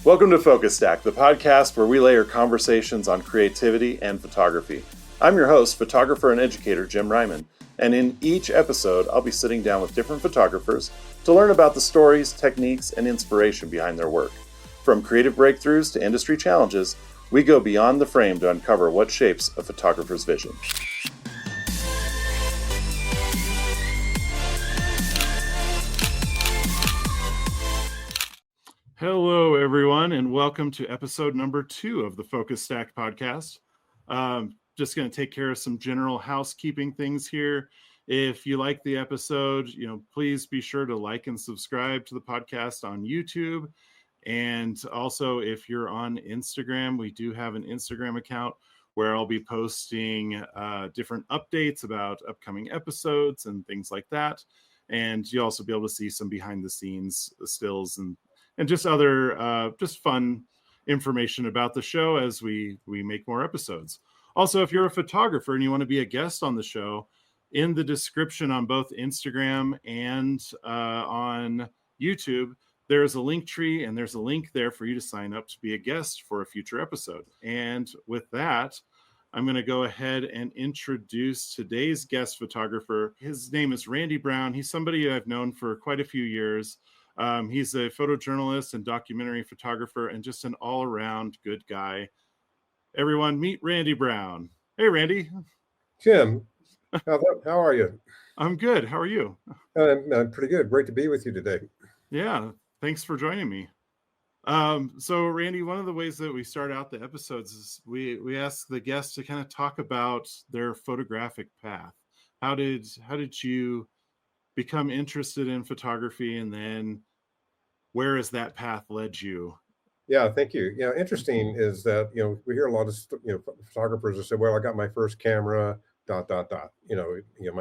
Welcome to Focus Stack, the podcast where we layer conversations on creativity and photography. I'm your host, photographer and educator Jim Ryman, and in each episode, I'll be sitting down with different photographers to learn about the stories, techniques, and inspiration behind their work. From creative breakthroughs to industry challenges, we go beyond the frame to uncover what shapes a photographer's vision. Hello, everyone, and welcome to episode number 2 of the Focus Stack podcast. Just going to take care of some general housekeeping things here. If you like the episode, please be sure to like and subscribe to the podcast on YouTube. And also, if you're on Instagram, we do have an Instagram account where I'll be posting different updates about upcoming episodes and things like that. And you'll also be able to see some behind the scenes stills and just other just fun information about the show as we make more episodes. Also, if you're a photographer and you want to be a guest on the show, in the description on both Instagram and on YouTube, there's a link tree and there's a link there for you to sign up to be a guest for a future episode. And with that, I'm going to go ahead and introduce today's guest photographer. His name is Randy Brown. He's somebody I've known for quite a few years. He's a photojournalist and documentary photographer and just an all-around good guy. Everyone, meet Randy Brown. Hey, Randy. Jim, how are you? I'm good. How are you? I'm pretty good. Great to be with you today. Yeah, thanks for joining me. So, Randy, one of the ways that we start out the episodes is we ask the guests to kind of talk about their photographic path. How did you become interested in photography, and then where has that path led you? Yeah, thank you. Yeah, interesting is that we hear a lot of photographers that say, "Well, I got my first camera." ... My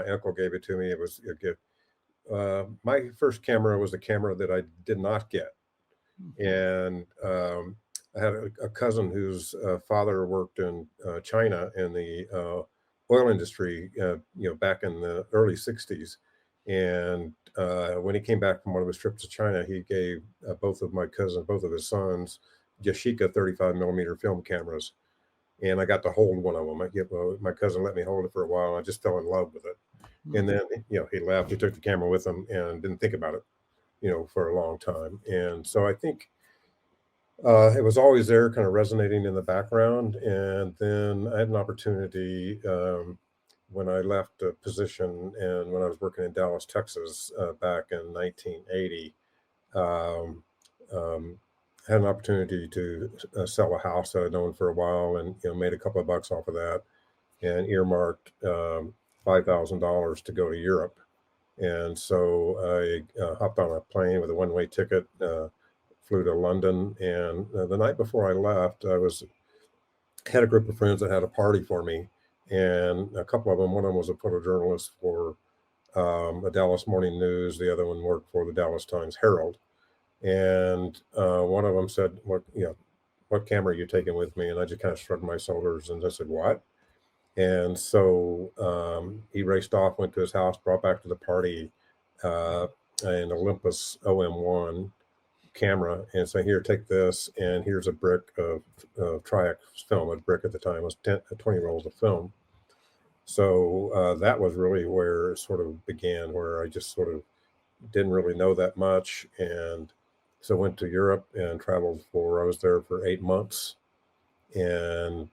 uncle gave it to me. It was a gift. My first camera was a camera that I did not get, and I had a cousin whose father worked in China in the oil industry, back in the early '60s. And when he came back from one of his trips to China, he gave both of his sons, Yashica 35 millimeter film cameras. And I got to hold one of them. My cousin let me hold it for a while. And I just fell in love with it. Mm-hmm. And then, he left, he took the camera with him and didn't think about it, for a long time. And so I think it was always there, kind of resonating in the background. And then I had an opportunity when I left a position and when I was working in Dallas, Texas, back in 1980, had an opportunity to sell a house that I'd known for a while and made a couple of bucks off of that and earmarked $5,000 to go to Europe. And so I hopped on a plane with a one-way ticket, flew to London. And the night before I left, had a group of friends that had a party for me. And a couple of them, one of them was a photojournalist for the Dallas Morning News. The other one worked for the Dallas Times Herald. And one of them said, what camera are you taking with me? And I just kind of shrugged my shoulders and I said, what? And so he raced off, went to his house, brought back to the party an Olympus OM1 camera and said, here, take this. And here's a brick of Triax film. A brick at the time was 20 rolls of film. So that was really where it sort of began, where I just sort of didn't really know that much. And so went to Europe and I was there for 8 months and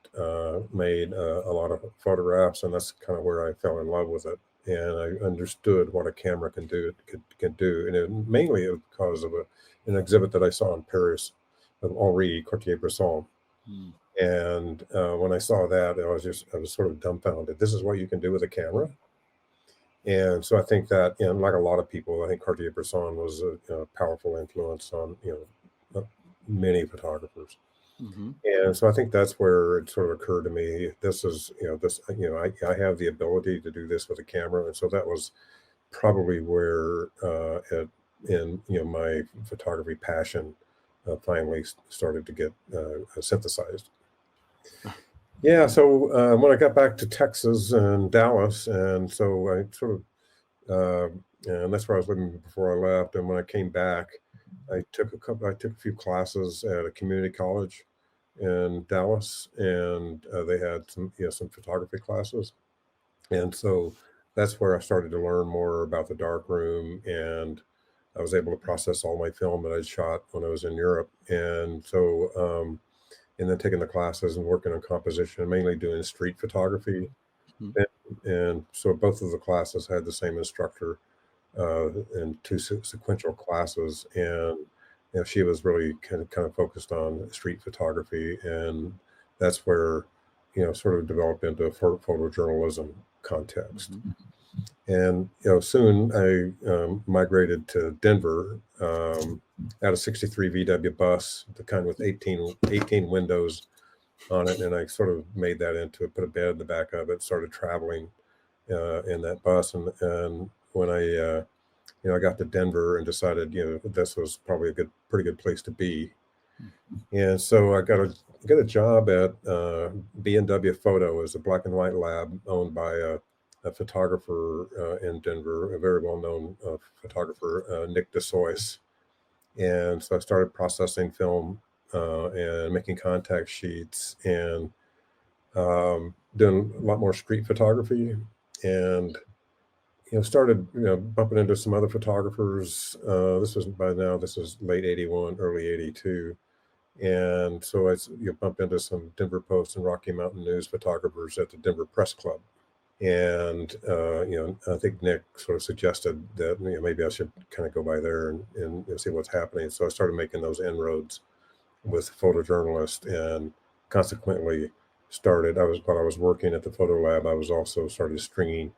made a lot of photographs. And that's kind of where I fell in love with it. And I understood what a camera can do. And mainly because of an exhibit that I saw in Paris of Henri Cartier-Bresson. And when I saw that, I was sort of dumbfounded. This is what you can do with a camera. And so I think that, like a lot of people, I think Cartier-Bresson was a powerful influence on, many photographers. Mm-hmm. And so I think that's where it sort of occurred to me. This is, I have the ability to do this with a camera. And so that was probably where my photography passion finally started to get synthesized. Yeah, so when I got back to Texas and Dallas, and so I sort of, and that's where I was living before I left. And when I came back, I took a few classes at a community college in Dallas, and they had some photography classes, and so that's where I started to learn more about the dark room, and I was able to process all my film that I'd shot when I was in Europe, and so and then taking the classes and working on composition, mainly doing street photography, Mhm. and so both of the classes had the same instructor in two sequential classes, and she was really kind of focused on street photography, and that's where sort of developed into a photojournalism context. Mhm. And soon I migrated to Denver. Had a 63 VW bus, the kind with 18 windows on it, and I sort of made that into put a bed in the back of it, started traveling in that bus, and when I got to Denver and decided, this was probably pretty good place to be. And so I got a job at B&W Photo as a black and white lab owned by a photographer in Denver, a very well known photographer, Nick DeSoyce. And so I started processing film and making contact sheets and doing a lot more street photography, and started bumping into some other photographers. This was late '81, early '82, and so I bumped into some Denver Post and Rocky Mountain News photographers at the Denver Press Club, and I think Nick sort of suggested that maybe I should kind of go by there and see what's happening. So I started making those inroads with photojournalists, and consequently started. While I was working at the photo lab, I was also started stringing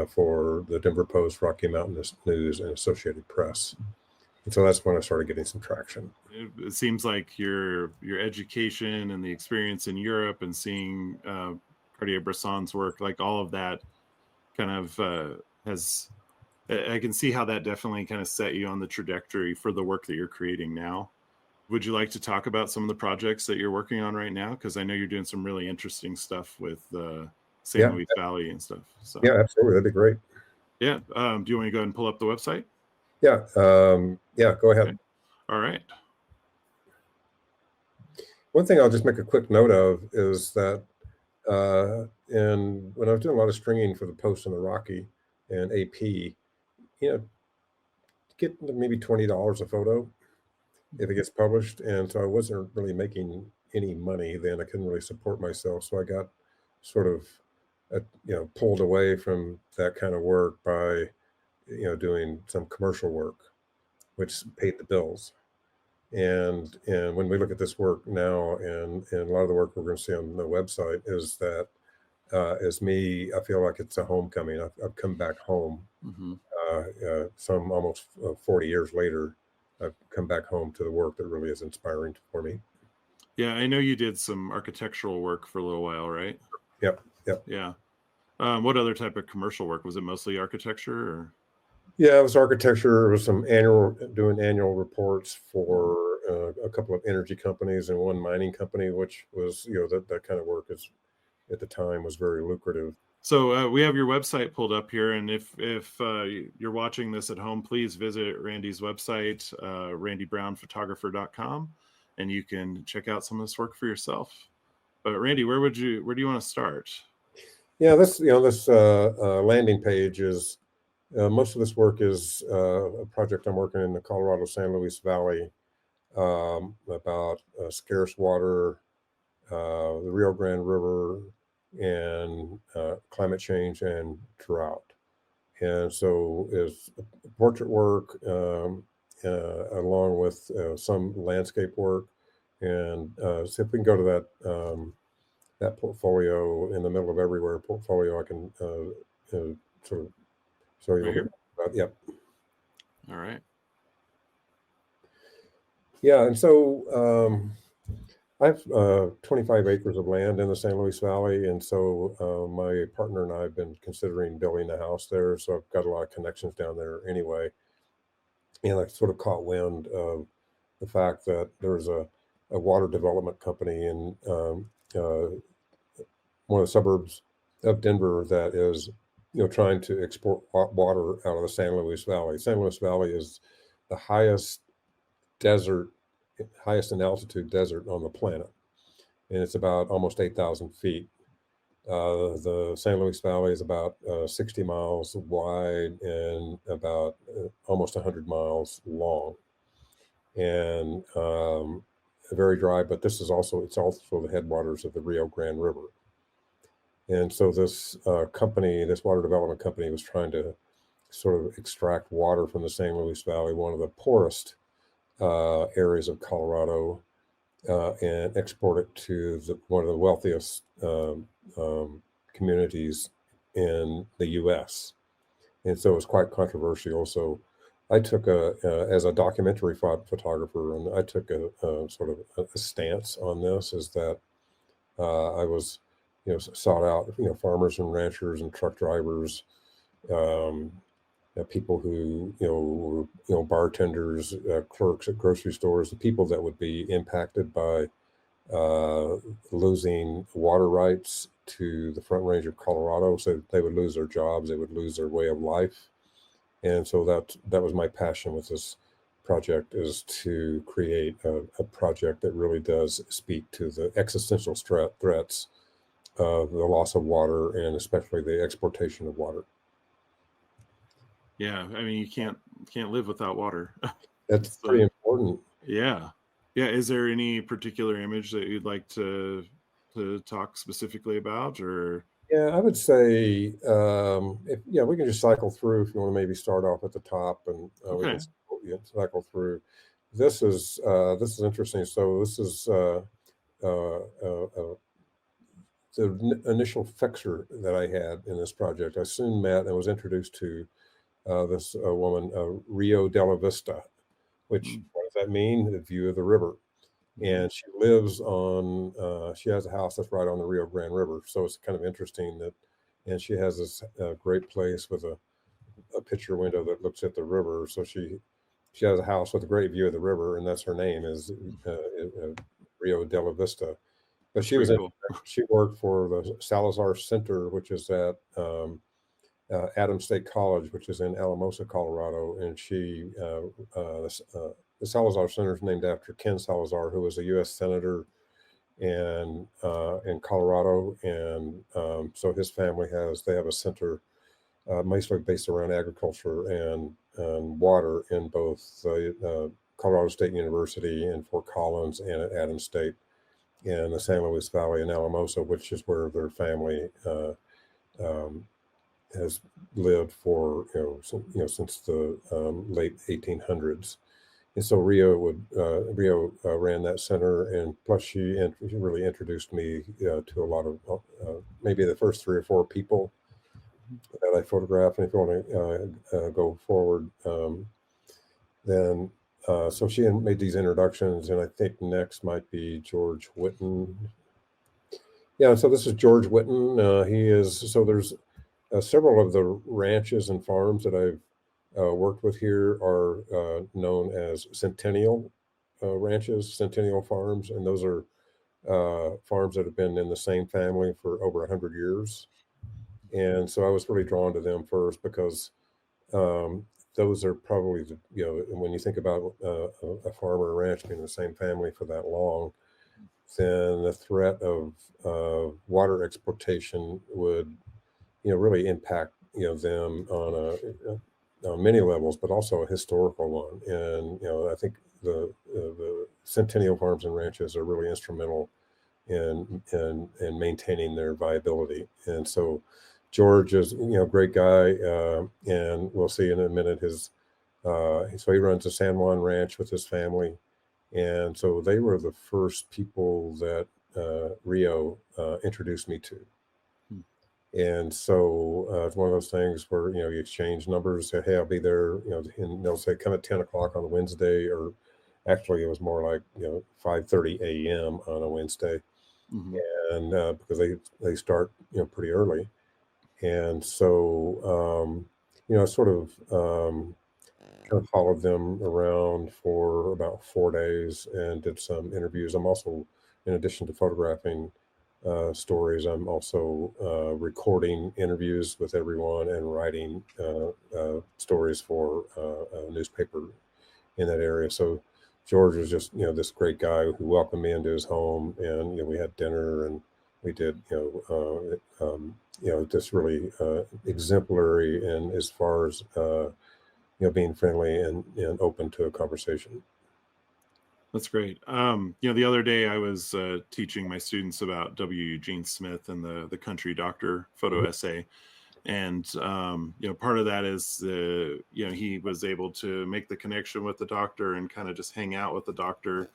for the Denver Post, Rocky Mountain News, and Associated Press. And so that's when I started getting some traction. It seems like your education and the experience in Europe and seeing Cartier-Bresson's work, like all of that, kind of has. I can see how that definitely kind of set you on the trajectory for the work that you're creating now. Would you like to talk about some of the projects that you're working on right now? Because I know you're doing some really interesting stuff with San Yeah, Luis Valley and stuff. So yeah, absolutely, that'd be great. yeah, do you want to go ahead and pull up the website? Yeah, yeah, go ahead. Okay. All right. One thing I'll just make a quick note of is that and when I was doing a lot of stringing for the Post and the Rocky and AP, get maybe $20 a photo if it gets published, and so I wasn't really making any money then. I couldn't really support myself, so I got sort of pulled away from that kind of work by doing some commercial work, which paid the bills. And when we look at this work now, and a lot of the work we're going to see on the website is that as me, I feel like it's a homecoming. I've come back home. Mm-hmm. Some almost 40 years later, I've come back home to the work that really is inspiring for me. Yeah, I know you did some architectural work for a little while, right? Yep, yep. Yeah. What other type of commercial work? Was it mostly architecture or? Yeah, it was architecture. It was doing annual reports for a couple of energy companies and one mining company, which was, that kind of work is at the time was very lucrative. So we have your website pulled up here, and if you're watching this at home, please visit Randy's website, randybrownphotographer.com, and you can check out some of this work for yourself. But Randy, where do you want to start? Yeah, this landing page is most of this work is a project I'm working in the Colorado San Luis Valley about scarce water, the Rio Grande River, and climate change and drought. And so is portrait work along with some landscape work. And so if we can go to that portfolio in the middle of everywhere portfolio, I can sort of show you a Right little here. bit about. Yep. All right. Yeah, and so I have 25 acres of land in the San Luis Valley, and so my partner and I have been considering building a house there. So I've got a lot of connections down there anyway, and I sort of caught wind of the fact that there's a water development company in one of the suburbs of Denver that is, trying to export water out of the San Luis Valley. San Luis Valley is the highest desert, highest in altitude desert on the planet, and it's about almost 8,000 feet. The San Luis Valley is about 60 miles wide and about almost 100 miles long, and very dry. But it's also the headwaters of the Rio Grande River. And so this this water development company, was trying to sort of extract water from the San Luis Valley, one of the poorest areas of Colorado, and export it to one of the wealthiest communities in the U.S. And so it was quite controversial. So I took as a documentary photographer, and I took a sort of a stance on this, is that I was, sought out, farmers and ranchers and truck drivers, um, people who, were, bartenders, clerks at grocery stores, the people that would be impacted by losing water rights to the Front Range of Colorado. So they would lose their jobs, they would lose their way of life. And so that was my passion with this project, is to create a project that really does speak to the existential threats of the loss of water, and especially the exportation of water. Yeah, I mean, you can't live without water. That's pretty important. Yeah. Is there any particular image that you'd like to talk specifically about, or? Yeah, I would say, we can just cycle through if you want to maybe start off at the top, and we can cycle through. This is interesting. So this is the initial fixer that I had in this project. I soon met and was introduced to this woman, Rio de la Vista, which, what does that mean? The view of the river. And she lives on, she has a house that's right on the Rio Grande River. So it's kind of interesting and she has this great place with a picture window that looks at the river. So she has a house with a great view of the river, and that's her name, is Rio de la Vista. But she cool. She worked for the Salazar Center, which is at Adams State College, which is in Alamosa, Colorado. And the Salazar Center is named after Ken Salazar, who was a U.S. Senator and in Colorado. And so his family they have a center mostly based around agriculture and water in both Colorado State University in Fort Collins and at Adams State in the San Luis Valley in Alamosa, which is where their family has lived for since the late 1800s. And so Rio ran that center, and plus she really introduced me to a lot of maybe the first 3 or 4 people that I photographed. And if you want to go forward, then so she made these introductions, and I think next might be George Whitten. Yeah, so this is George Whitten. There's several of the ranches and farms that I've worked with here are known as Centennial ranches, Centennial farms, and those are farms that have been in the same family for over 100 years. And so I was really drawn to them first because those are probably when you think about a farm or a ranch being in the same family for that long, then the threat of water exploitation would really impact them on many levels, but also a historical one. And I think the Centennial farms and ranches are really instrumental in maintaining their viability. And so George is a great guy, and we'll see in a minute so he runs a San Juan ranch with his family, and so they were the first people that Rio introduced me to. And so it's one of those things where you exchange numbers, say, hey, I'll be there, and they'll say come at 10 o'clock on a Wednesday, or actually it was more like 5:30 a.m. on a Wednesday. And because they start pretty early. And so I sort of kind of followed them around for about 4 days and did some interviews. I'm also, in addition to photographing stories, I'm also recording interviews with everyone and writing stories for a newspaper in that area. So George was just, this great guy who welcomed me into his home, and we had dinner, and we did, just really exemplary, and as far as being friendly and open to a conversation. That's great. The other day I was teaching my students about W. Eugene Smith and the country doctor photo essay. And, part of that is, he was able to make the connection with the doctor and kind of just hang out with the doctor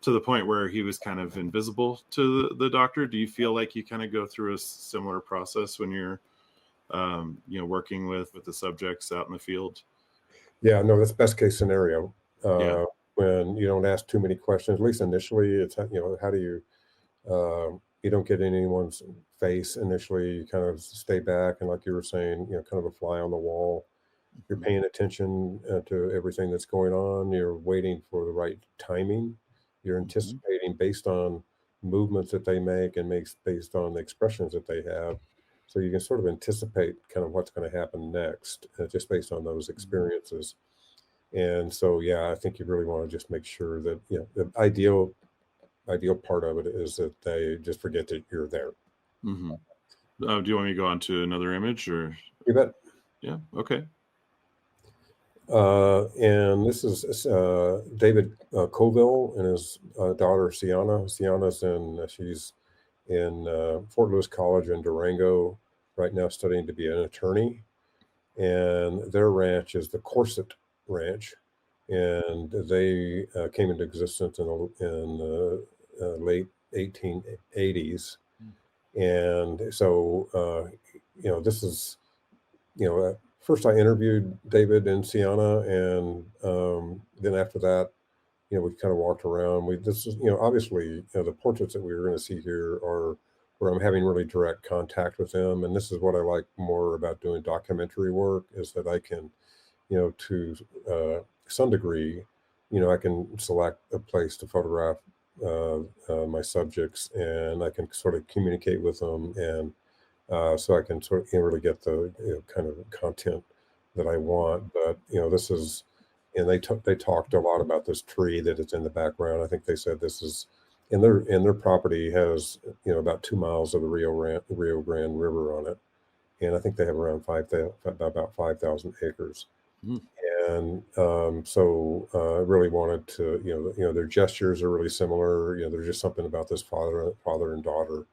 to the point where he was kind of invisible to the doctor. Do you feel like you kind of go through a similar process when you're, working with the subjects out in the field? Yeah, no, that's best case scenario. Yeah. When you don't ask too many questions, at least initially, it's, how do you, you don't get in anyone's face initially. You kind of stay back, and like you were saying, kind of a fly on the wall. You're Mhm. paying attention to everything that's going on. You're waiting for the right timing. You're Mhm. anticipating based on movements that they make, and makes based on the expressions that they have. So you can sort of anticipate kind of what's going to happen next, just based on those Mhm. experiences. And so, yeah, I think you really want to just make sure that, the ideal part of it is that they just forget that you're there. Mhm. Do you want me to go on to another image or? You bet. Yeah. Okay. And this is David Colville and his daughter Sienna. She's in Fort Lewis College in Durango right now, studying to be an attorney. And their ranch is the Corset Ranch, and they came into existence in the late 1880s. And so, this is, first I interviewed David and Sienna, and then after that, we kind of walked around. This is, obviously, the portraits that we were going to see here are where I'm having really direct contact with them. And this is what I like more about doing documentary work, is that I can, to some degree, I can select a place to photograph my subjects, and I can sort of communicate with them, and so I can sort of, really get the, kind of content that I want. But this is, and they talked a lot about this tree that is in the background. I think they said this is, in their property has, about 2 miles of the Rio Grande River on it, and I think they have around about 5,000 acres. Mhm. And so I really wanted to, their gestures are really similar. There's just something about this father and daughter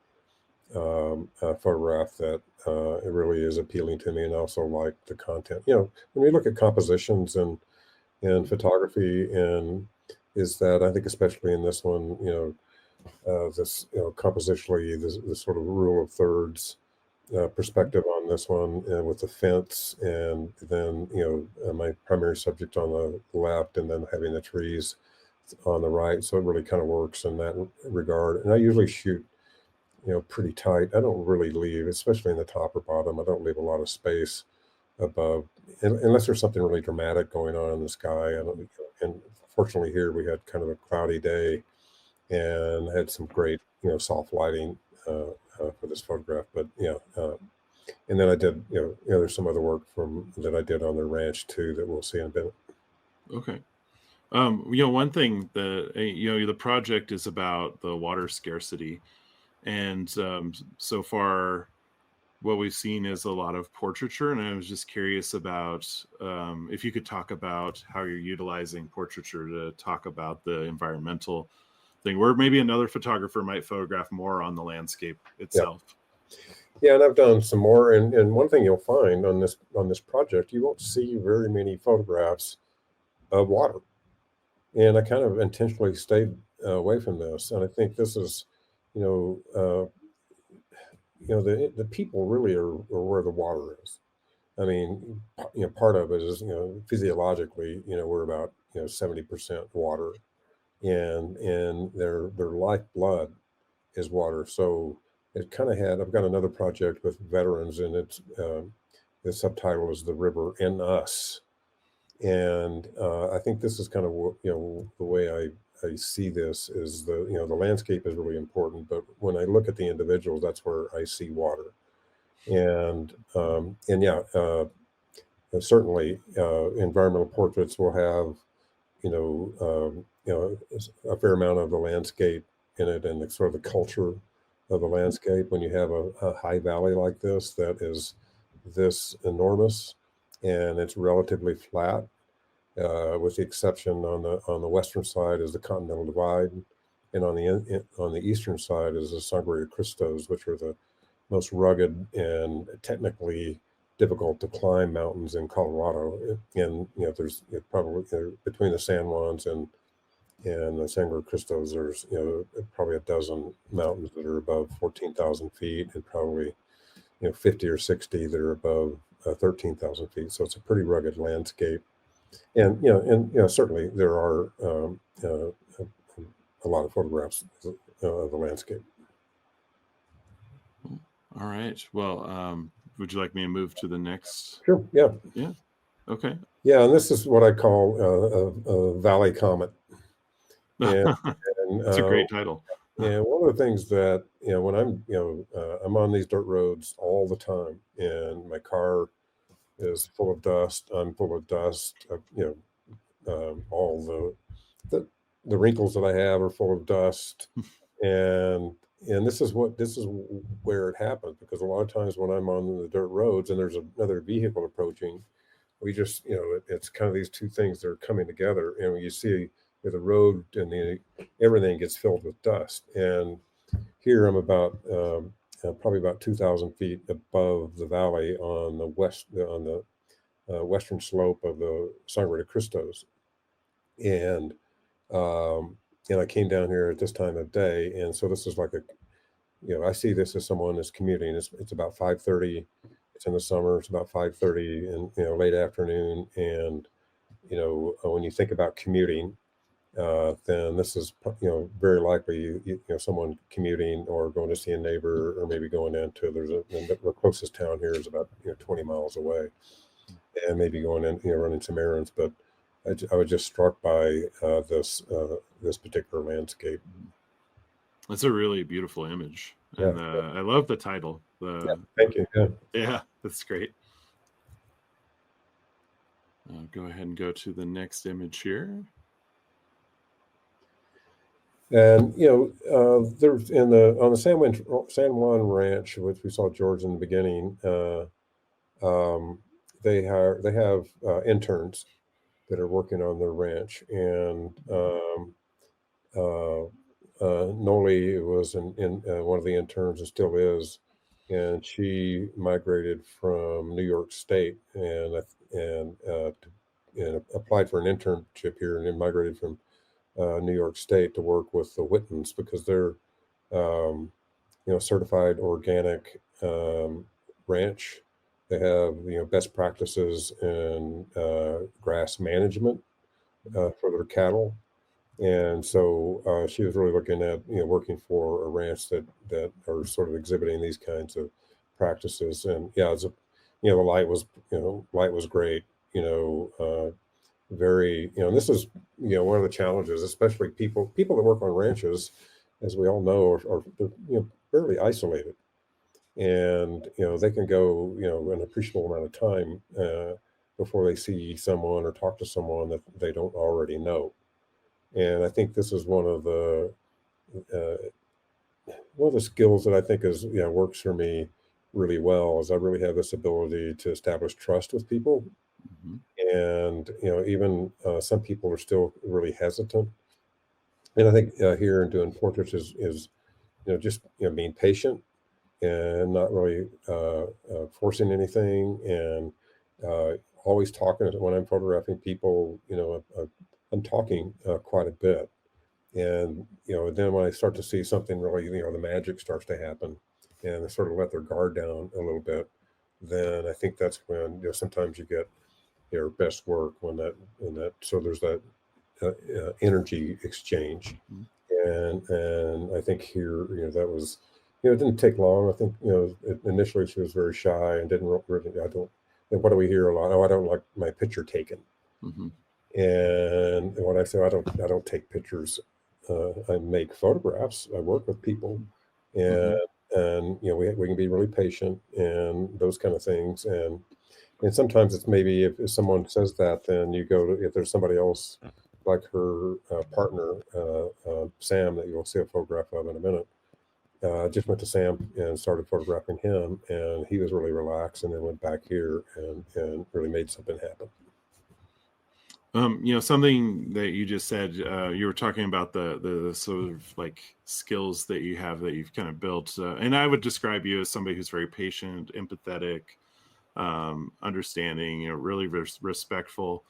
photograph that it really is appealing to me, and also like the content. When we look at compositions and photography, and is that I think especially in this one, this, compositionally, this sort of rule of thirds Mhm. perspective on this one, with the fence, and then my primary subject on the left, and then having the trees on the right. So it really kind of works in that regard. And I usually shoot, pretty tight. I don't really leave, especially in the top or bottom. I don't leave a lot of space above, unless there's something really dramatic going on in the sky. I don't, and fortunately here we had kind of a cloudy day, and had some great, soft lighting for this photograph. But yeah, and then I did, there's some other work from that I did on the ranch too that we'll see in a bit. Okay. One thing that the project is about the water scarcity, and so far, what we've seen is a lot of portraiture. And I was just curious about if you could talk about how you're utilizing portraiture to talk about the environmental thing, where maybe another photographer might photograph more on the landscape Yeah. itself. Yeah, and I've done some more. And one thing you'll find on this project, you won't see very many photographs of water. And I kind of intentionally stayed away from this. And I think this is, you know, the people really are where the water is. I mean, part of it is, physiologically, we're about 70% water, and their lifeblood is water. So it kind of had. I've got another project with veterans, and the subtitle is "The River in Us," and I think this is kind of the way I see this is the landscape is really important, but when I look at the individuals, that's where I see water, and yeah, certainly environmental portraits will have a fair amount of the landscape in it, and the sort of the culture of the landscape when you have a high valley like this that is this enormous and it's relatively flat, with the exception on the western side is the Continental Divide, and on the eastern side is the Sangre de Cristos, which are the most rugged and technically difficult to climb mountains in Colorado. And there's probably between the San Juans and the Sangre de Cristos, there's probably a dozen mountains that are above 14,000 feet, and probably 50 or 60 that are above 13,000 feet. So it's a pretty rugged landscape. And certainly there are a lot of photographs of the landscape. All right. Well, would you like me to move to the next? Sure. Yeah. Yeah. Okay. Yeah, and this is what I call a valley comet. And It's a great title. And one of the things that when I'm on these dirt roads all the time, and my car is full of dust. I'm full of dust. All the wrinkles that I have are full of dust, and this is where it happens, because a lot of times when I'm on the dirt roads and there's another vehicle approaching, we just it's kind of these two things that are coming together, and when you see the road and everything gets filled with dust. And here I'm about probably about 2,000 feet above the valley on the western slope of the Sangre de Cristos, and I came down here at this time of day, and so this is like I see this as someone that's commuting. It's about 5:30. It's in the summer. It's about 5:30 in late afternoon, and when you think about commuting, then this is very likely someone commuting or going to see a neighbor, or maybe going into the closest town here is about 20 miles away, and maybe going in running some errands. But I was just struck by this particular landscape. It's a really beautiful image, and I love the title. Thank you. Yeah, that's great. Go ahead and go to the next image here. And there's on the San Juan Ranch, which we saw George in the beginning. They have interns that are working on their ranch, and Noli was in one of the interns and still is, and she migrated from New York State and applied for an internship here, and then migrated from New York State to work with the Wittens, because they're certified organic ranch. They have best practices in grass management for their cattle, and so she was really looking at working for a ranch that are sort of exhibiting these kinds of practices. And the light was great. Very and this is one of the challenges, especially people that work on ranches, as we all know, are fairly isolated, and they can go an appreciable amount of time before they see someone or talk to someone that they don't already know. And I think this is one of the skills that I think is works for me really well, is I really have this ability to establish trust with people. Mm-hmm. And even some people are still really hesitant, and I think here in doing portraits is just being patient and not really forcing anything, and always talking. When I'm photographing people, I'm talking quite a bit, and then when I start to see something really, the magic starts to happen, and they sort of let their guard down a little bit, then I think that's when sometimes you get your best work, when that so there's that energy exchange. Mm-hmm. And I think here that was it didn't take long. I think initially she was very shy and didn't really what do we hear a lot? Oh, I don't like my picture taken. Mm-hmm. And when I say I don't take pictures, I make photographs. I work with people, and we can be really patient and those kind of things. And sometimes it's maybe if someone says that, then you go to, if there's somebody else like her partner, Sam, that you'll see a photograph of in a minute. Just went to Sam and started photographing him, and he was really relaxed, and then went back here and really made something happen. Something that you just said, you were talking about the sort of like skills that you have that you've kind of built. And I would describe you as somebody who's very patient, empathetic, understanding, really respectful.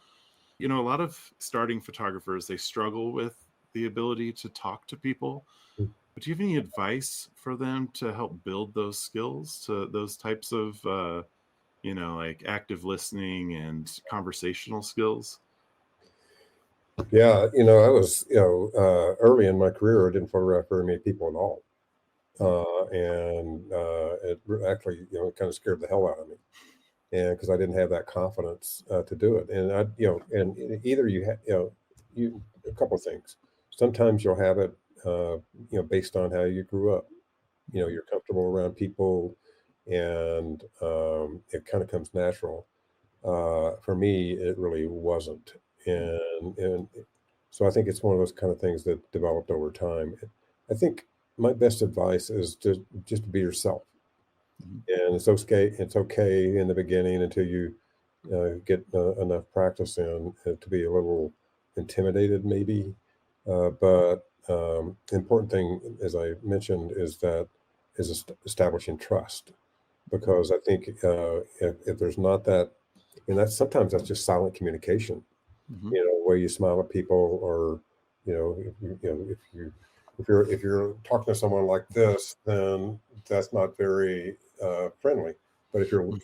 A lot of starting photographers, they struggle with the ability to talk to people. But do you have any advice for them to help build those skills, to those types of, like active listening and conversational skills? Yeah, I was, early in my career, I didn't photograph very many people at all. And it actually, it kind of scared the hell out of me. And because I didn't have that confidence to do it. And and either you have, a couple of things. Sometimes you'll have it, based on how you grew up. You're comfortable around people, and it kind of comes natural. For me, it really wasn't. And so I think it's one of those kind of things that developed over time. I think my best advice is to just be yourself. And it's okay. It's okay in the beginning until you get enough practice in to be a little intimidated, maybe. But the important thing, as I mentioned, is establishing trust, because I think if there's not that, and sometimes that's just silent communication. Where you smile at people, or if you're talking to someone like this, then that's not very friendly. But if you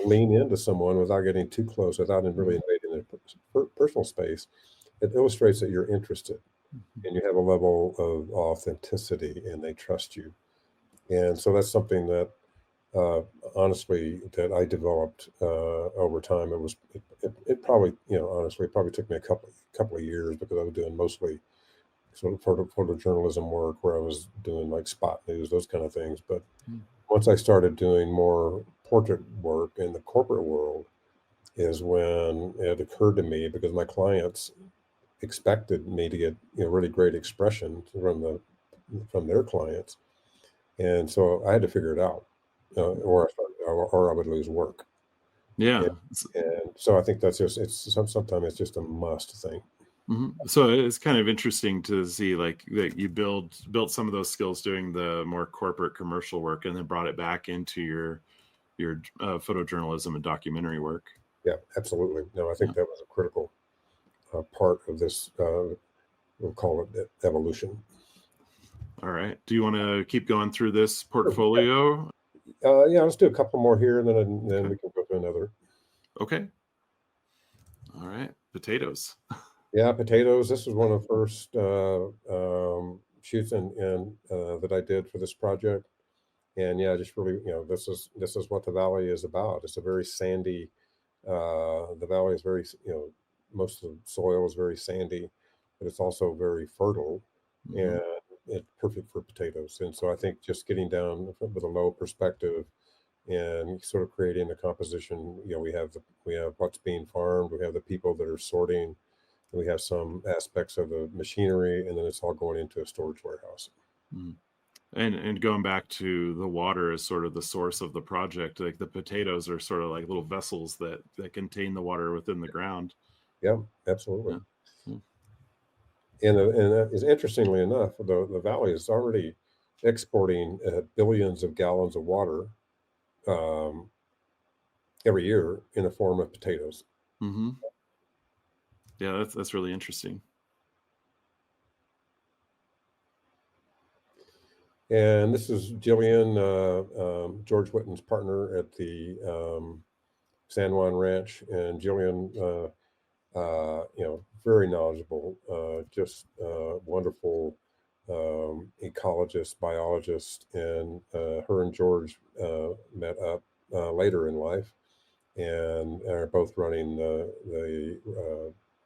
lean into someone without getting too close, without really invading their personal space, it illustrates that you're interested, and you have a level of authenticity, and they trust you. And so that's something that honestly, that I developed over time. It probably, honestly, it probably took me a couple of years, because I was doing mostly sort of photojournalism work, where I was doing like spot news, those kind of things. But once I started doing more portrait work in the corporate world, is when it occurred to me, because my clients expected me to get really great expression from their clients, and so I had to figure it out, or I would lose work. Yeah. And so I think that's sometimes it's just a must thing. So it's kind of interesting to see like that you built some of those skills doing the more corporate commercial work, and then brought it back into your photojournalism and documentary work. Yeah, absolutely. No, I think that was a critical part of this. We'll call it evolution. All right. Do you want to keep going through this portfolio? Yeah, let's do a couple more here, and then we can go to another. Okay. All right. Potatoes. Yeah, potatoes. This was one of the first shoots that I did for this project. And yeah, just really, this is what the valley is about. It's a very sandy. The valley is very, most of the soil is very sandy, but it's also very fertile, and it's perfect for potatoes. And so I think just getting down with a low perspective and sort of creating a composition, we have what's being farmed, we have the people that are sorting, we have some aspects of the machinery, and then it's all going into a storage warehouse. And going back to the water as sort of the source of the project, like the potatoes are sort of like little vessels that contain the water within the ground. Yeah, absolutely. And interestingly enough, the valley is already exporting billions of gallons of water every year in the form of potatoes. Yeah, that's really interesting. And this is Jillian, George Whitten's partner at the San Juan Ranch, and Jillian, very knowledgeable, just wonderful ecologist, biologist, and her and George met up later in life, and are both running the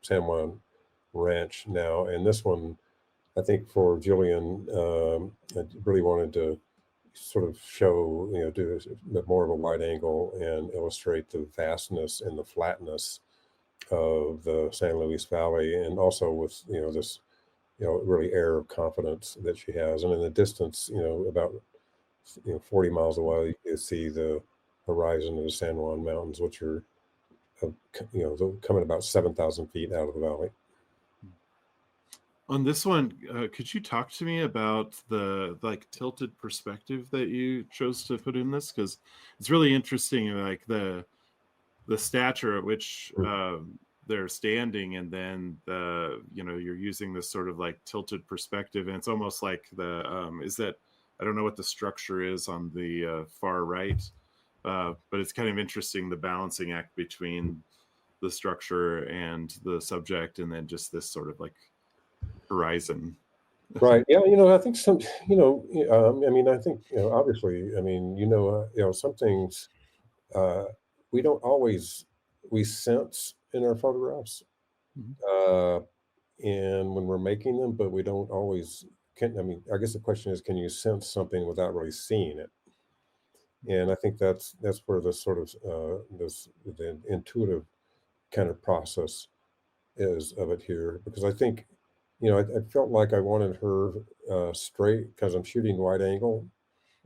San Juan Ranch now. And this one, I think for Jillian, I really wanted to sort of show, do more of a wide angle and illustrate the vastness and the flatness of the San Luis Valley, and also with this really air of confidence that she has. And in the distance, about 40 miles away, you see the horizon of the San Juan Mountains, which are coming about 7,000 feet out of the valley. On this one, could you talk to me about the tilted perspective that you chose to put in this? Because it's really interesting, like the stature at which they're standing, and then you're using this sort of like tilted perspective, and it's almost like is that, I don't know what the structure is on the far right, but it's kind of interesting, the balancing act between the structure and the subject, and then just this sort of like horizon. Right. Yeah. I think some, I mean, I think, obviously, I mean, some things we don't always, we sense in our photographs uh, and when we're making them, but we don't always I mean, I guess the question is, can you sense something without really seeing it? And I think that's where the sort of the intuitive kind of process is of it here, because I think, I felt like I wanted her straight because I'm shooting wide angle,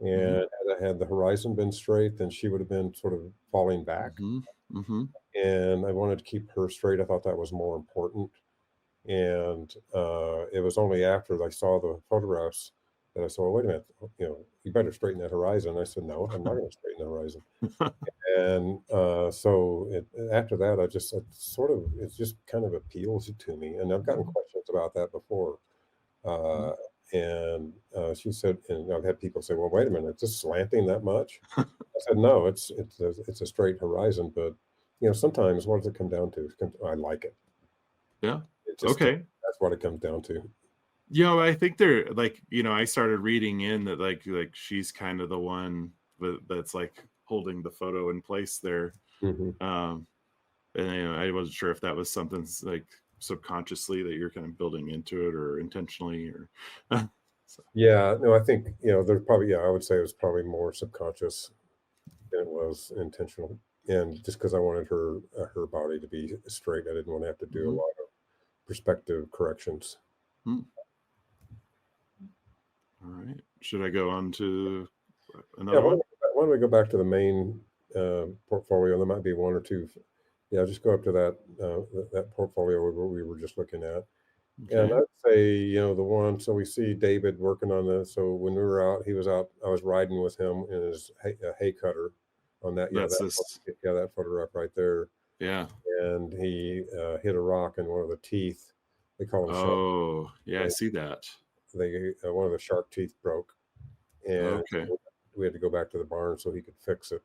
and had the horizon been straight, then she would have been sort of falling back. And I wanted to keep her straight. I thought that was more important. And it was only after I saw the photographs that I said, well, wait a minute, you better straighten that horizon. I said, no, I'm not going to straighten the horizon. And so after that, it just kind of appeals to me. And I've gotten questions about that before. And she said, and I've had people say, well, wait a minute, it's just slanting that much? I said, no, it's a straight horizon. But, sometimes what does it come down to? I like it. Yeah. It just, okay. That's what it comes down to. I think they're like, I started reading in that like she's kind of the one that's like holding the photo in place there. And I wasn't sure if that was something like subconsciously that you're kind of building into it, or intentionally, or so. Yeah, no, I think there's probably, I would say it was probably more subconscious than it was intentional. And just because I wanted her body to be straight, I didn't want to have to do a lot of perspective corrections. All right, should I go on to another one? Why don't we go back to the main portfolio? There might be one or two. Yeah, just go up to that portfolio where we were just looking at. Okay. And I'd say, the one, so we see David working on this. So when we were out, he was out, I was riding with him in his hay cutter on that. That photograph right there. Yeah. And he hit a rock in one of the teeth. They call them shark. Oh, yeah, I see that. One of the shark teeth broke. And we had to go back to the barn so he could fix it.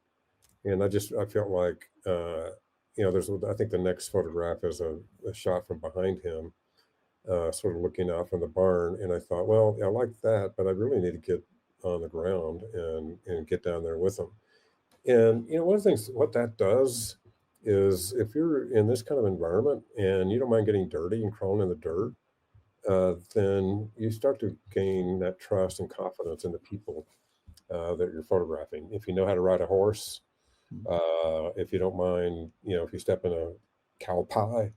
And I felt like, I think the next photograph is a shot from behind him, sort of looking out from the barn. And I thought, well, I like that, but I really need to get on the ground and get down there with him. And, one of the things, what that does is, if you're in this kind of environment and you don't mind getting dirty and crawling in the dirt, then you start to gain that trust and confidence in the people that you're photographing. If you know how to ride a horse, if you don't mind, if you step in a cow pie,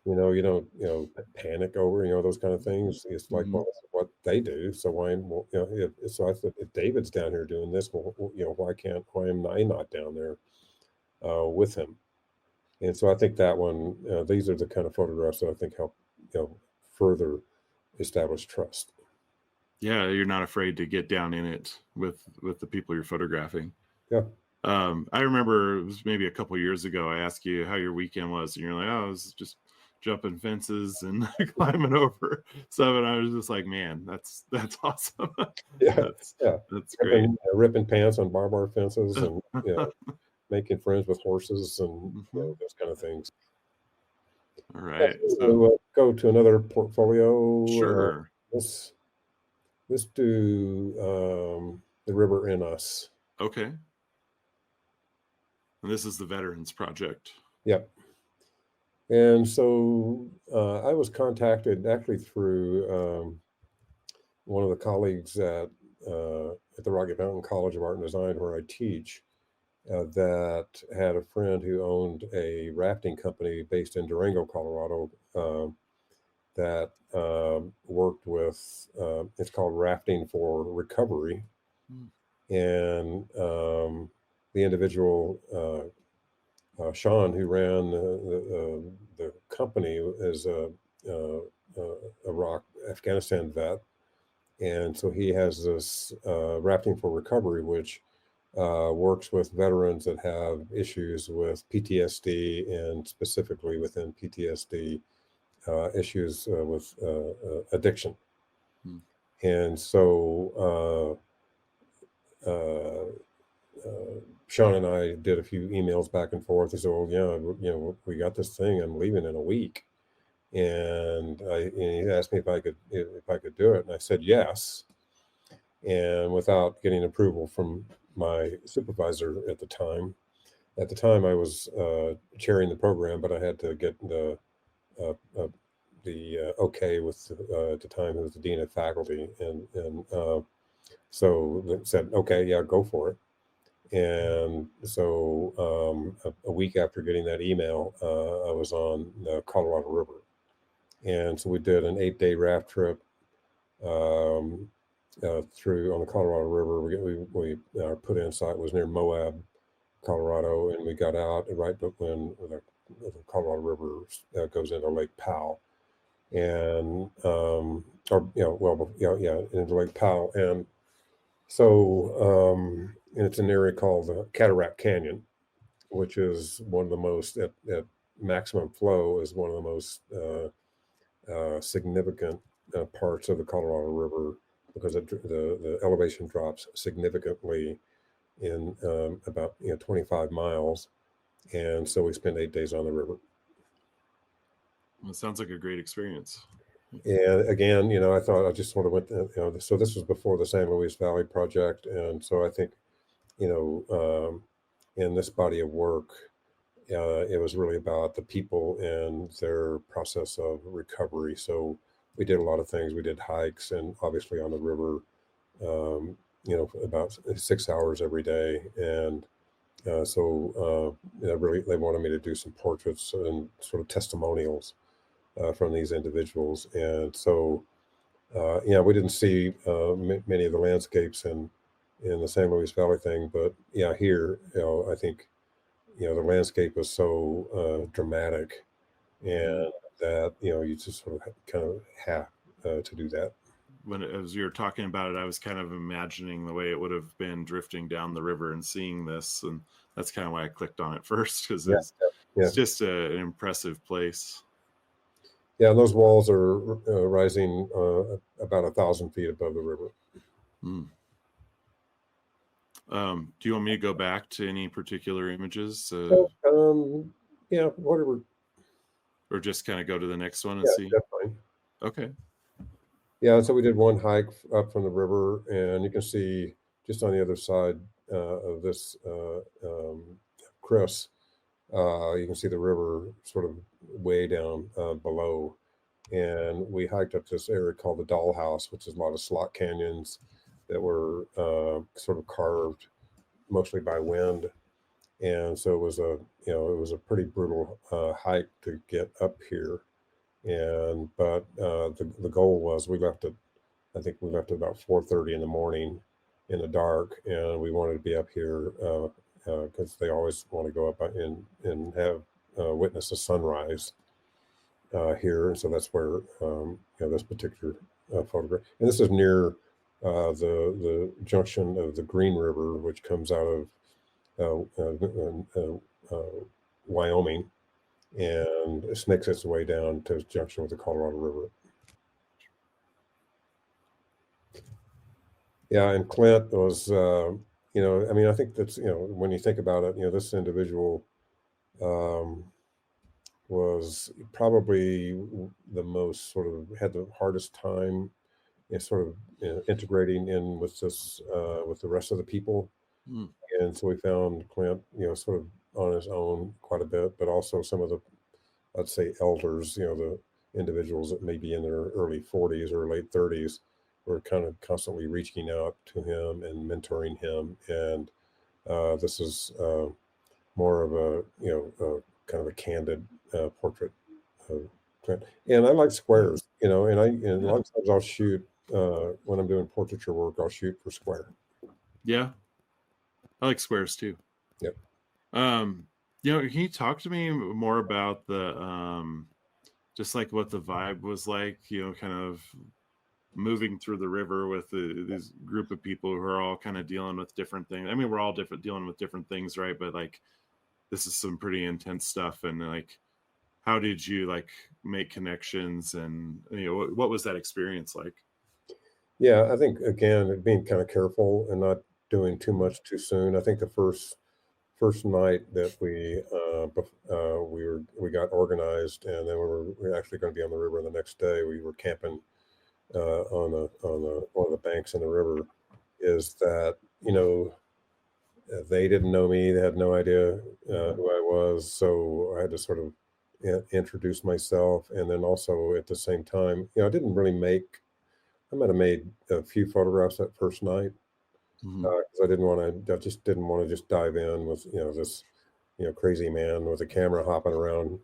you don't, panic over, those kind of things. It's like, well, this is what they do. So why, so I thought, if David's down here doing this, well, why am I not down there with him? And so I think that one, these are the kind of photographs that I think help, further establish trust. Yeah, you're not afraid to get down in it with the people you're photographing. Yeah. I remember it was maybe a couple of years ago, I asked you how your weekend was, and you're like, oh, I was just jumping fences and climbing over stuff. And I was just like, man, that's awesome. Yeah. That's great. Ripping pants on barbed wire fences and, making friends with horses and those kind of things. All right. So we'll go to another portfolio. Sure. Let's do The River in Us. Okay. And this is the Veterans Project. Yep. And so I was contacted actually through one of the colleagues at the Rocky Mountain College of Art and Design, where I teach. that had a friend who owned a rafting company based in Durango, Colorado, that worked with, it's called Rafting for Recovery. Mm. And the individual, Sean, who ran the company, is a Iraq, Afghanistan vet. And so he has this Rafting for Recovery, which works with veterans that have issues with PTSD, and specifically within PTSD, issues with addiction. Mm. And so Sean and I did a few emails back and forth. He said, "Well, yeah, we got this thing. I'm leaving in a week." And he asked me if I could do it, and I said yes. And without getting approval from my supervisor at the time. At the time, I was chairing the program, but I had to get uh, uh, the okay with at the time it was the dean of faculty, and so they said, okay, yeah, go for it. And so a week after getting that email, I was on the Colorado River, and so we did an 8-day raft trip um, through on the Colorado River. We our put in site was near Moab, Colorado, and we got out right when the Colorado River goes into Lake Powell, and or well, yeah, into Lake Powell, and so and it's an area called the Cataract Canyon, which is one of the most at maximum flow is one of the most significant parts of the Colorado River because the elevation drops significantly in about 25 miles, and so we spent 8 days on the river. It sounds like a great experience. And again, I thought I just sort of went, so this was before the San Luis Valley Project, and so I think, in this body of work, it was really about the people and their process of recovery. So we did a lot of things. We did hikes, and obviously on the river, about 6 hours every day, and so really they wanted me to do some portraits and sort of testimonials from these individuals, and so we didn't see many of the landscapes in the San Luis Valley thing, but yeah, here, I think, the landscape was so dramatic, Mm-hmm. and that you just sort of kind of have to do that. As you were talking about it, I was kind of imagining the way it would have been drifting down the river and seeing this, and that's kind of why I clicked on it first, because Yeah, yeah, it's just an impressive place. yeah. And those walls are rising about 1,000 feet above the river. Mm. Do you want me to go back to any particular images, So, yeah, whatever. or just kind of go to the next one and Yeah, see? that's fine. Okay. Yeah, so we did one hike up from the river, and you can see just on the other side of this Chris, you can see the river sort of way down below. And we hiked up this area called the Dollhouse, which is a lot of slot canyons that were sort of carved mostly by wind. And so it was a pretty brutal hike to get up here. But the goal was I think we left at about 4:30 in the morning in the dark, and we wanted to be up here because they always want to go up and have witness a sunrise here. And so that's where this particular photograph. And this is near the junction of the Green River, which comes out of Wyoming, and it snakes its way down to its junction with the Colorado River. Yeah, and Clint was, I mean, I think that's, when you think about it, this individual um, was probably the most sort of had the hardest time in sort of integrating in with this, with the rest of the people. Mm. And so we found Clint, sort of on his own quite a bit, but also some of the, I'd say, elders, the individuals that may be in their early 40s or late 30s were kind of constantly reaching out to him and mentoring him and This is more of a kind of a candid portrait. And I like squares, and a Yeah. lot of times I'll shoot when I'm doing portraiture work. I'll shoot for square. Yeah. I like squares too. Yep. Can you talk to me more about the just like what the vibe was like, kind of moving through the river with this group of people who are all kind of dealing with different things. I mean, we're all dealing with different things, right? But like, this is some pretty intense stuff. And like, how did you like make connections, and what was that experience like? Yeah, I think again, being kind of careful and not doing too much too soon. I think the first night that we got organized, and then we were actually going to be on the river the next day. We were camping on the one of the banks in the river. Is that they didn't know me; they had no idea who I was, so I had to sort of introduce myself, and then also at the same time, I didn't really make. I might have made a few photographs that first night Mm-hmm. because I just didn't want to just dive in with this crazy man with a camera hopping around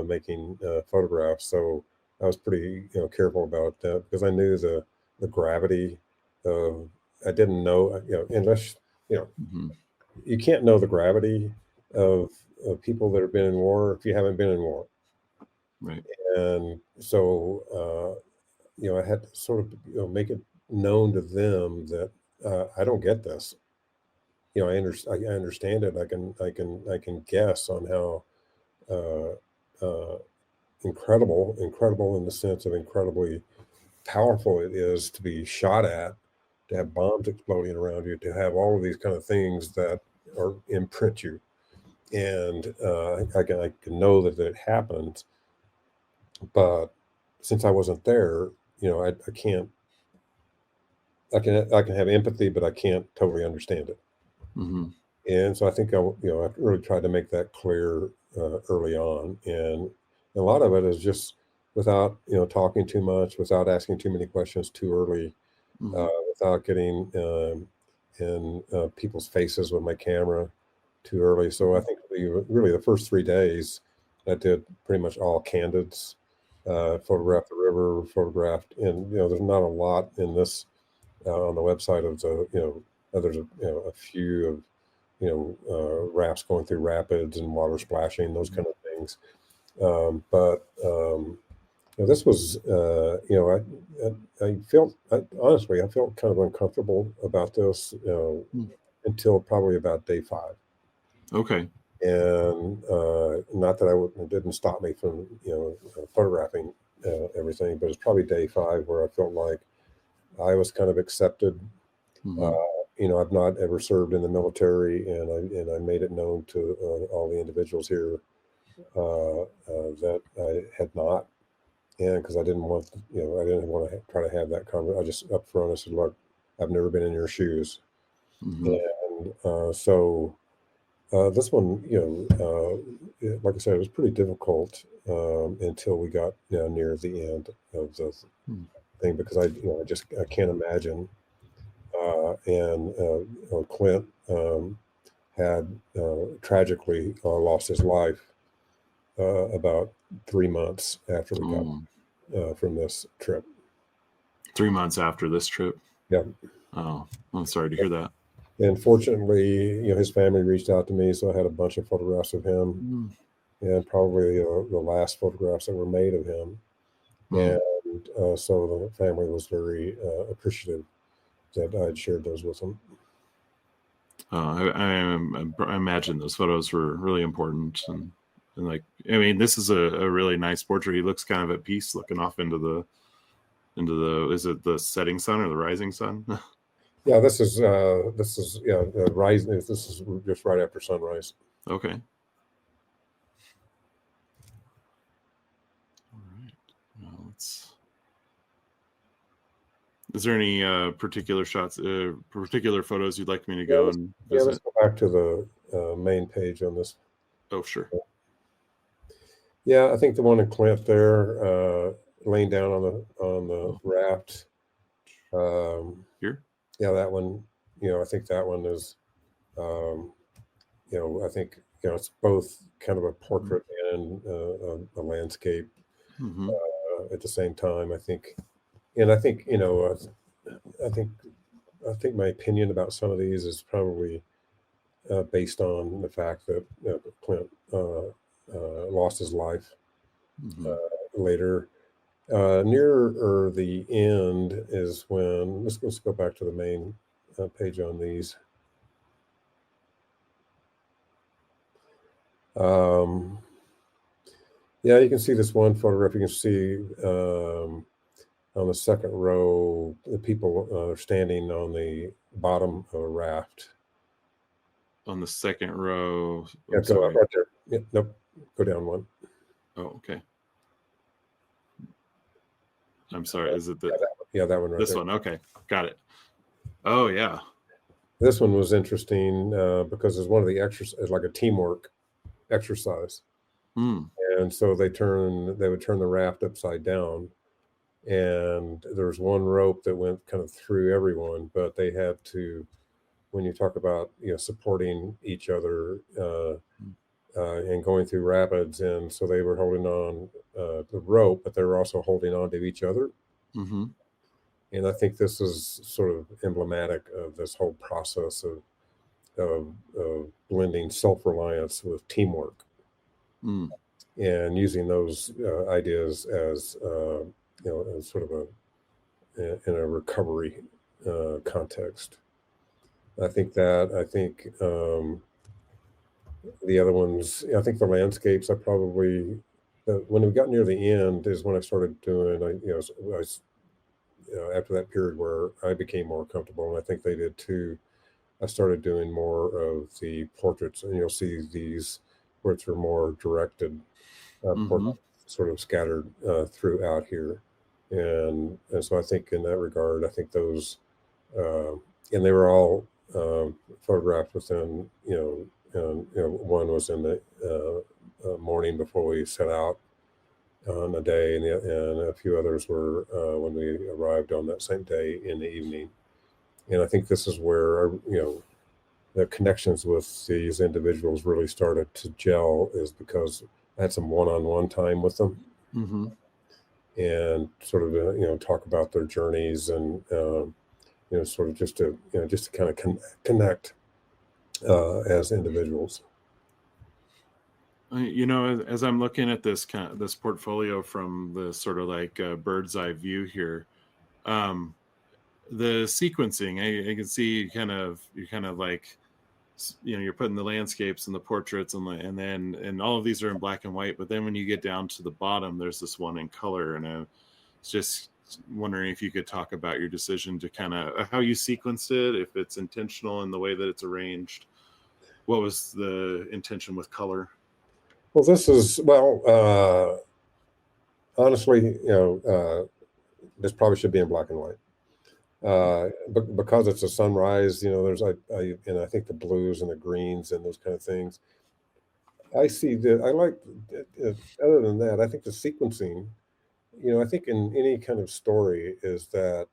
making photographs. So I was pretty careful about that because I knew the gravity of. I didn't know unless you know Mm-hmm. you can't know the gravity of people that have been in war if you haven't been in war. Right. And so I had to sort of make it known to them that I don't get this. I understand it. I can guess on how uh, uh, incredible in the sense of incredibly powerful it is to be shot at, to have bombs exploding around you, to have all of these kind of things that are imprint you. And I can know that it happened, but since I wasn't there, I can't. I can have empathy, but I can't totally understand it. Mm-hmm. And so I think I really tried to make that clear early on, and a lot of it is just without talking too much, without asking too many questions too early, Mm-hmm. without getting in people's faces with my camera too early. So I think really the first 3 days, I did pretty much all candids, photographed the river, photographed, and there's not a lot in this on the website of the there's a few of rafts going through rapids and water splashing, those kind of things. But this was, I felt, honestly, I felt kind of uncomfortable about this until probably about day 5. Okay. And not that it didn't stop me from, photographing everything, but it's probably day 5 where I felt like I was kind of accepted. Uh, Mm-hmm. I've not ever served in the military, and I made it known to all the individuals here that I had not, and because I didn't want to try to have that conversation. I just up front I said, look, I've never been in your shoes, Mm-hmm. and so this one, like I said, it was pretty difficult until we got near the end of the thing because I can't imagine. And Clint had tragically lost his life about 3 months after we got Mm. from this trip. 3 months after this trip. Yeah. Oh, I'm sorry to hear that. And fortunately, his family reached out to me, so I had a bunch of photographs of him, Mm. and probably the last photographs that were made of him. Mm. And so the family was very appreciative that I had shared those with them. I imagine those photos were really important, and like, I mean, this is a really nice portrait. He looks kind of at peace, looking off into the is it the setting sun or the rising sun? Yeah, this is rising. This is just right after sunrise. Okay. All right. Well, let's. Is there any particular shots, particular photos you'd like me to Yeah, go let's, and yeah, let's visit? go back to the main page on this. Oh, sure. Yeah, I think the one in Clint there, laying down on the Oh, raft. here. Yeah, that one. I think that one is Um, I think it's both kind of a portrait and a landscape Mm-hmm. at the same time. I think, and I think I think my opinion about some of these is probably based on the fact that Clint lost his life Mm-hmm. later. Nearer the end is when let's go back to the main page on these. Um, yeah, you can see this one photograph. You can see on the second row the people are standing on the bottom of a raft. On the second row. Yeah, I'm go up sorry. right there. Yeah, nope, go down one. Oh, okay. I'm sorry. Is it the That one right this there. one? Okay, got it. Oh yeah. This one was interesting because it's one of the exercises, like a teamwork exercise. Mm. And so they would turn the raft upside down, and there was one rope that went kind of through everyone, but they had to, when you talk about supporting each other and going through rapids, and so they were holding on the rope, but they were also holding on to each other. Mm-hmm. And I think this is sort of emblematic of this whole process of blending self-reliance with teamwork Mm. and using those ideas as as sort of in a recovery context. I think the other ones. I think the landscapes. I probably when we got near the end is when I started doing. After that period where I became more comfortable, and I think they did too. I started doing more of the portraits, and you'll see these which are more directed Mm-hmm. portraits sort of scattered throughout here. And so I think in that regard, I think those, uh, and they were all photographed within, and, one was in the morning before we set out on a day, and a few others were when we arrived on that same day in the evening. And I think this is where, the connections with these individuals really started to gel, is because I had some one-on-one time with them Mm-hmm. and sort of talk about their journeys and sort of just to kind of connect as individuals. As I'm looking at this portfolio from the sort of like bird's eye view here, um, the sequencing, I can see you're kind of like you're putting the landscapes and the portraits and all of these are in black and white, but then when you get down to the bottom there's this one in color, and I was just wondering if you could talk about your decision to kind of how you sequenced it, if it's intentional in the way that it's arranged. What was the intention with color? Well, this is honestly, this probably should be in black and white. But because it's a sunrise, there's and I think the blues and the greens and those kind of things. I see that I like. Other than that, I think the sequencing. I think in any kind of story is that,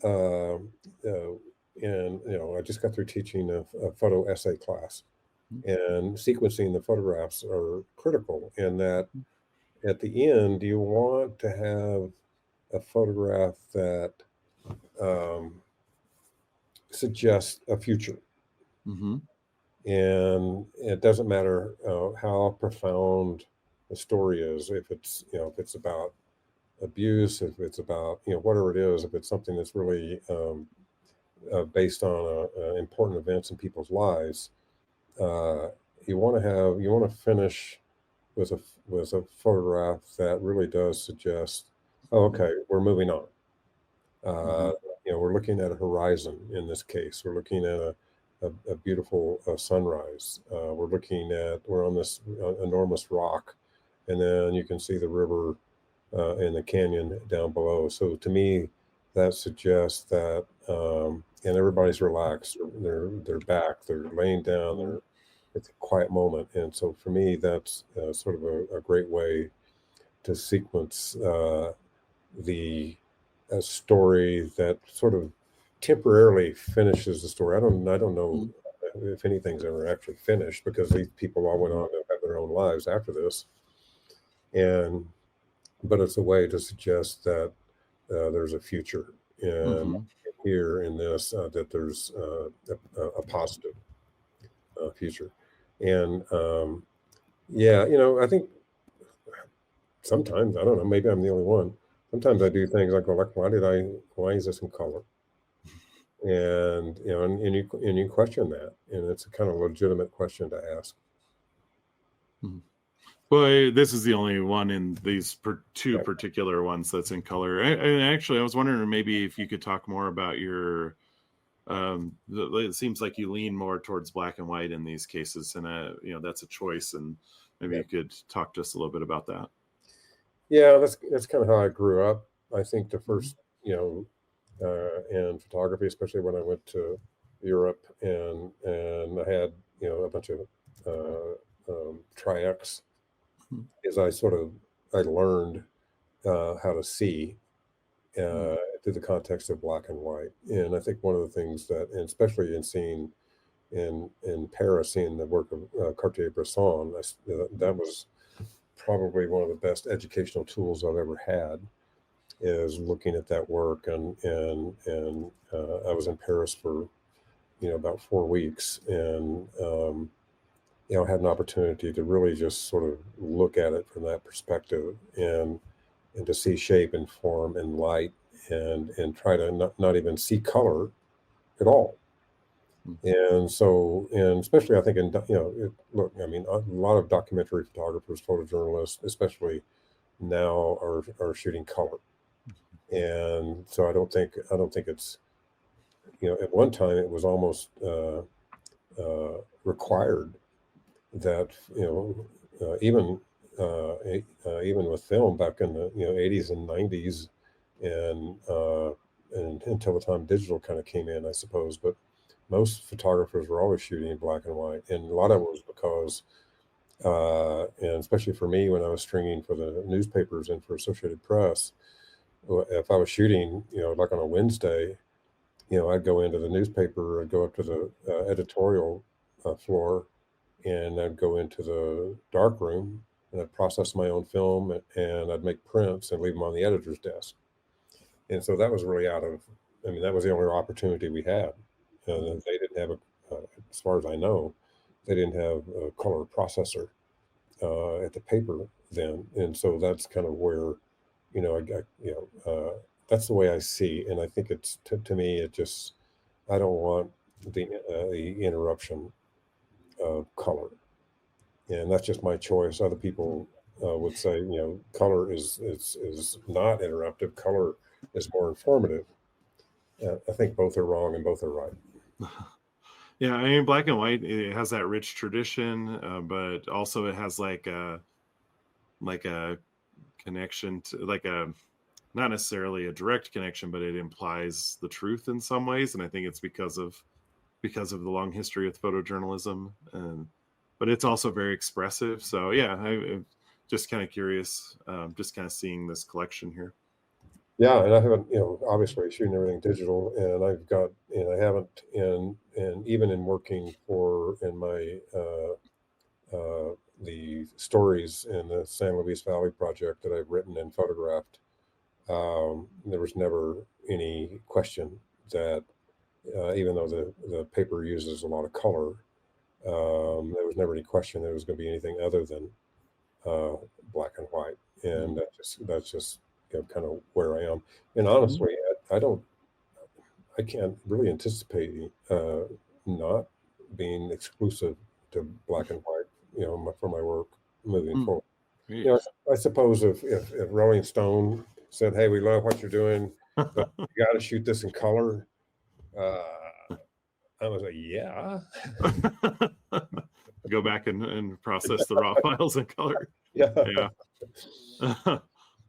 um, uh, and I just got through teaching a photo essay class, and sequencing the photographs are critical. In that, at the end, you want to have a photograph that um, suggests a future. Mm-hmm. And it doesn't matter how profound the story is. If it's if it's about abuse, if it's about whatever it is, if it's something that's really based on important events in people's lives, uh, you want to finish with a photograph that really does suggest, oh, okay, we're moving on. Mm-hmm. Uh, we're looking at a horizon in this case. We're looking at a beautiful sunrise. We're on this enormous rock, and then you can see the river and the canyon down below. So to me, that suggests that, and everybody's relaxed. They're back. They're laying down. It's a quiet moment, and so for me, that's sort of a great way to sequence the a story that sort of temporarily finishes the story. I don't know if anything's ever actually finished, because these people all went on to have their own lives after this. But it's a way to suggest that there's a future, and here in this that there's a positive future. And yeah, I think sometimes, I don't know, maybe I'm the only one. Sometimes I do things like, why is this in color? And and you question that, and it's a kind of legitimate question to ask. Well, this is the only one in these two Yeah. particular ones that's in color. And actually, I was wondering maybe if you could talk more about your. It seems like you lean more towards black and white in these cases, and that's a choice. And maybe you could talk to us a little bit about that. Yeah, that's kind of how I grew up. I think the first, in photography, especially when I went to Europe and I had a bunch of tri-X, is I learned how to see through the context of black and white. And I think one of the things that, and especially in seeing in Paris, seeing the work of Cartier-Bresson, that was probably one of the best educational tools I've ever had, is looking at that work. And I was in Paris for about 4 weeks, and had an opportunity to really just sort of look at it from that perspective, and to see shape and form and light, and try to not even see color at all. And so, and especially I think look, I mean, a lot of documentary photographers, photojournalists, especially now, are shooting color. And so I don't think it's, at one time it was almost required that, even with film back in the 80s and 90s, and until the time digital kind of came in, I suppose. But most photographers were always shooting in black and white, and a lot of it was because, and especially for me, when I was stringing for the newspapers and for Associated Press, if I was shooting, like on a Wednesday, I'd go into the newspaper, I'd go up to the editorial floor, and I'd go into the dark room, and I'd process my own film, and I'd make prints and leave them on the editor's desk. And so that was really that was the only opportunity we had. They didn't have as far as I know, they didn't have a color processor at the paper then. And so that's kind of where, that's the way I see. And I think it's, to me, it just, I don't want the interruption of color. And that's just my choice. Other people would say, color is not interruptive. Color is more informative. I think both are wrong and both are right. Yeah, I mean, black and white, it has that rich tradition, but also it has like a connection to, like a, not necessarily a direct connection, but it implies the truth in some ways. And I think it's because of the long history with photojournalism, but it's also very expressive. So yeah, I'm just kind of curious, just kind of seeing this collection here. Yeah, and I haven't, obviously shooting everything digital, and I haven't, and even in working in my the stories in the San Luis Valley project that I've written and photographed, there was never any question that, even though the paper uses a lot of color, there was never any question there was going to be anything other than black and white. And that's just kind of where I am. And honestly, I can't really anticipate not being exclusive to black and white, for my work moving forward. I suppose if Rolling Stone said, "Hey, we love what you're doing, but you got to shoot this in color," I was like, "Yeah." Go back and process the raw files in color. Yeah.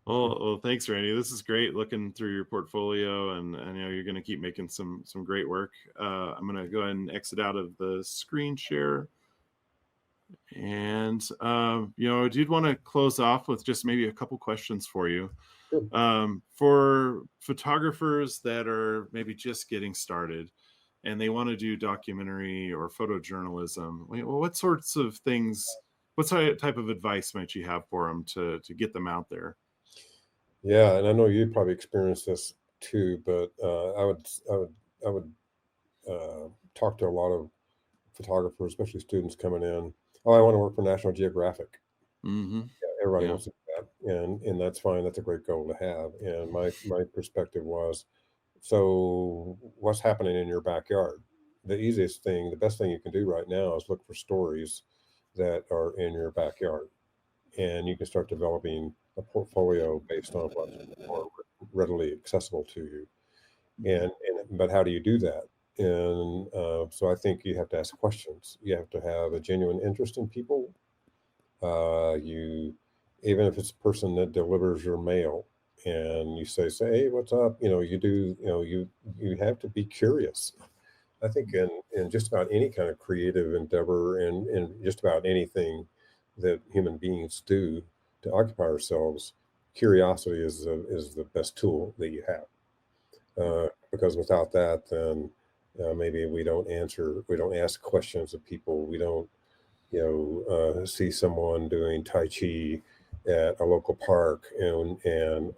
Well, thanks, Randy. This is great looking through your portfolio, and I know you're going to keep making some great work. I'm going to go ahead and exit out of the screen share. And, I did want to close off with just maybe a couple questions for you. Sure. For photographers that are maybe just getting started, and they want to do documentary or photojournalism, what sorts of things, what type of advice might you have for them to get them out there? Yeah, and I know you probably experienced this too, but I would talk to a lot of photographers, especially students coming in. Oh, I want to work for National Geographic. Mm-hmm. Everybody Yeah. wants to do that, and that's fine. That's a great goal to have. And my perspective was, so what's happening in your backyard? The easiest thing, the best thing you can do right now is look for stories that are in your backyard, and you can start developing a portfolio based on what's more readily accessible to you. And but how do you do that? And so I think you have to ask questions. You have to have a genuine interest in people. You, even if it's a person that delivers your mail, and you say, hey, what's up? You do, you have to be curious. I think in just about any kind of creative endeavor, and just about anything that human beings do to occupy ourselves, curiosity is the best tool that you have. Because without that, then maybe we don't ask questions of people. We don't, see someone doing Tai Chi at a local park and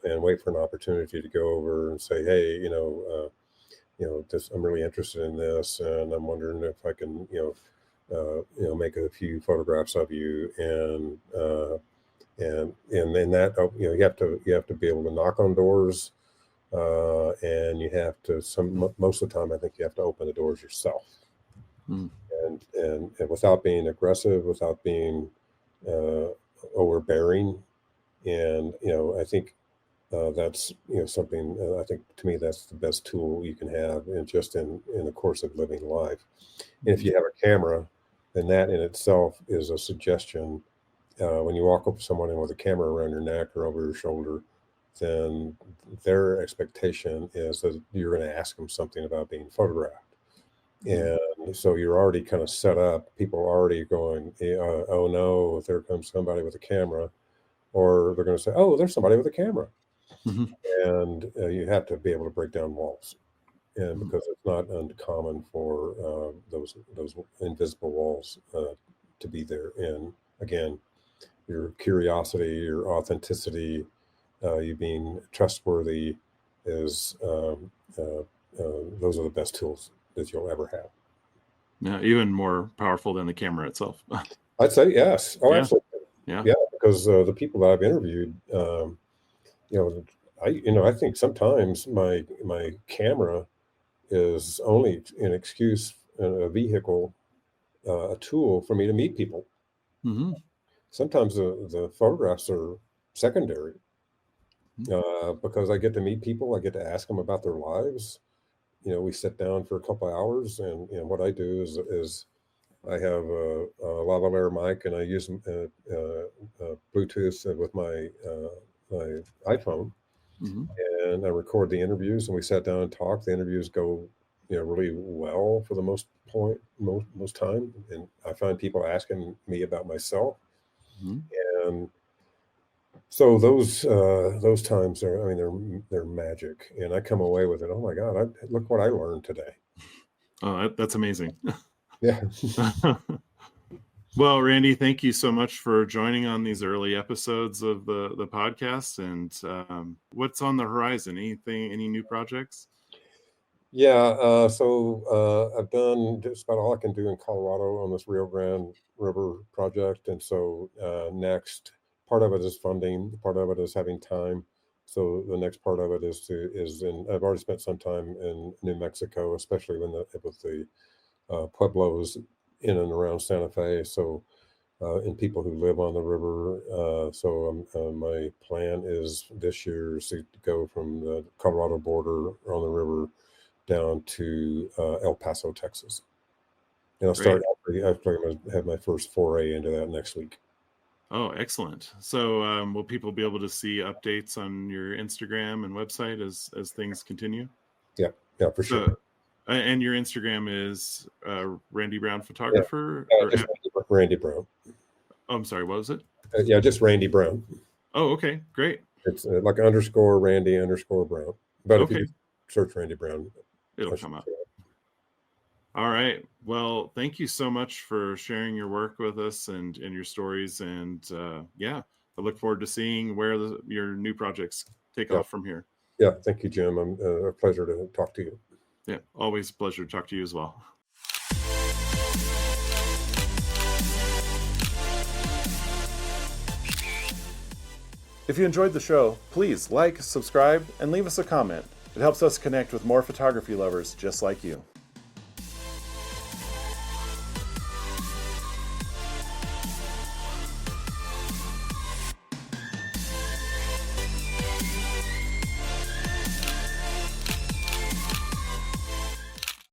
wait for an opportunity to go over and say, hey, I'm really interested in this, and I'm wondering if I can, make a few photographs of you, and then that, you have to be able to knock on doors, and you have to most of the time I think you have to open the doors yourself, and without being aggressive, without being uh, overbearing, and I think that's something, I think to me that's the best tool you can have in the course of living life. And if you have a camera, then that in itself is a suggestion. When you walk up to someone with a camera around your neck or over your shoulder, then their expectation is that you're going to ask them something about being photographed. And so you're already kind of set up. People are already going, oh no, there comes somebody with a camera. Or they're going to say, oh, there's somebody with a camera. Mm-hmm. And you have to be able to break down walls. And because it's not uncommon for those invisible walls to be there. And again, your curiosity, your authenticity, you being trustworthy is those are the best tools that you'll ever have. Yeah, even more powerful than the camera itself. I'd say yes. Oh, Yeah. absolutely. Yeah. Yeah, because the people that I've interviewed, I think sometimes my camera is only an excuse, a vehicle, a tool for me to meet people. Mm-hmm. Sometimes the photographs are secondary, because I get to meet people. I get to ask them about their lives. We sit down for a couple of hours, and what I do is I have a lavalier mic, and I use Bluetooth with my iPhone, and I record the interviews, and we sat down and talked. The interviews go, really well for the most time, and I find people asking me about myself, and so those times are, I mean, they're magic, and I come away with it. Oh my God! Look what I learned today. Oh, that's amazing. Yeah. Well, Randy, thank you so much for joining on these early episodes of the podcast. And what's on the horizon? Any new projects? Yeah, so I've done just about all I can do in Colorado on this Rio Grande River project, and so next part of it is funding, part of it is having time. So the next part of it I've already spent some time in New Mexico, especially with the pueblos in and around Santa Fe. So and people who live on the river. So my plan is this year is to go from the Colorado border on the river down to El Paso, Texas. And I'll start. I'm going to have my first foray into that next week. Oh, excellent. So will people be able to see updates on your Instagram and website as things continue? Yeah, for sure. And your Instagram is Randy Brown Photographer? Just Randy Brown. Oh, I'm sorry, what was it? Yeah, just Randy Brown. Oh, okay, great. It's like _Randy_Brown. But if you search Randy Brown, it'll come up. All right. Well, thank you so much for sharing your work with us and your stories. And yeah, I look forward to seeing where your new projects take Yeah. off from here. Yeah. Thank you, Jim. A pleasure to talk to you. Yeah, always a pleasure to talk to you as well. If you enjoyed the show, please like, subscribe, and leave us a comment. It helps us connect with more photography lovers just like you.